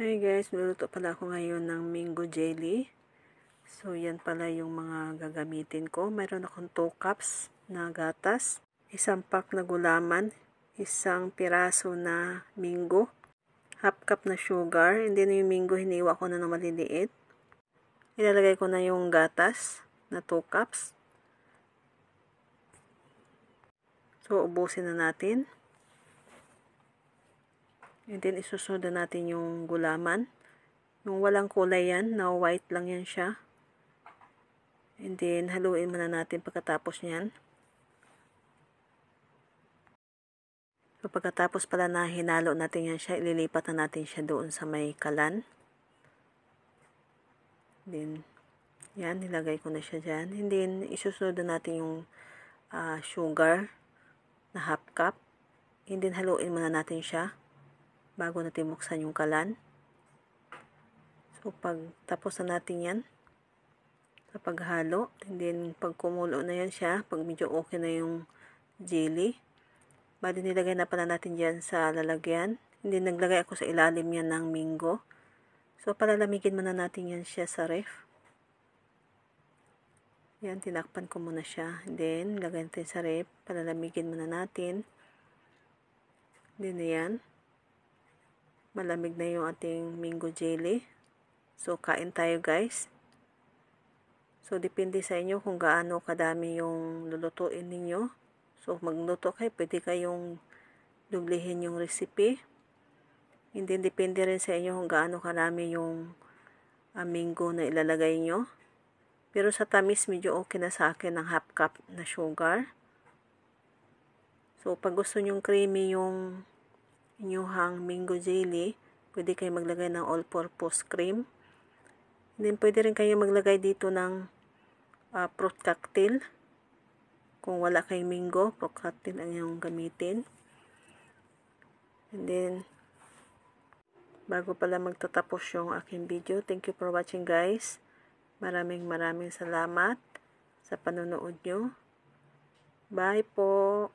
Hi guys, luluto pala ako ngayon ng mango jelly. So yan pala yung mga gagamitin ko. Mayroon akong 2 cups na gatas, isang pack na gulaman, isang piraso na mango, half cup na sugar, and then yung mango hiniwa ko na ng maliliit. Ilalagay ko na yung gatas na 2 cups. So ubusin na natin. And then isusunod na natin yung gulaman. Yung walang kulay yan, na white lang yan siya. And then haluin muna natin pagkatapos niyan. So pagkatapos pala na hinalo natin yan siya, ililipat na natin siya doon sa may kalan. Then yan, nilagay ko na siya dyan. And then isusunod na natin yung sugar na half cup. And then haluin muna natin siya bago natin buksan yung kalan. So pag tapos na natin yan sa paghalo, and then pag kumulo na yan siya, pag medyo okay na yung jelly, bali nilagay na pala natin dyan sa lalagyan. And then naglagay ako sa ilalim yan ng mango. So palalamigin muna natin yan siya sa ref. Yan, tinakpan ko muna siya. And then lagay natin sa ref, palalamigin muna natin. Then yan, malamig na yung ating mango jelly. So kain tayo guys. So depende sa inyo kung gaano kadami yung lulutuin ninyo. So magluto kayo, pwede kayong dublihin yung recipe. Hindi, depende rin sa inyo kung gaano karami yung mango na ilalagay nyo. Pero sa tamis, medyo okay na sa akin ng half cup na sugar. So pag gusto nyong creamy yung inyuhang mango jelly, pwede kayo maglagay ng all-purpose cream. And then pwede rin kayo maglagay dito ng fruit cocktail. Kung wala kayong mango, fruit cocktail ang yung gamitin. And then bago pala magtatapos yung aking video, thank you for watching guys. Maraming salamat sa panonood nyo. Bye po!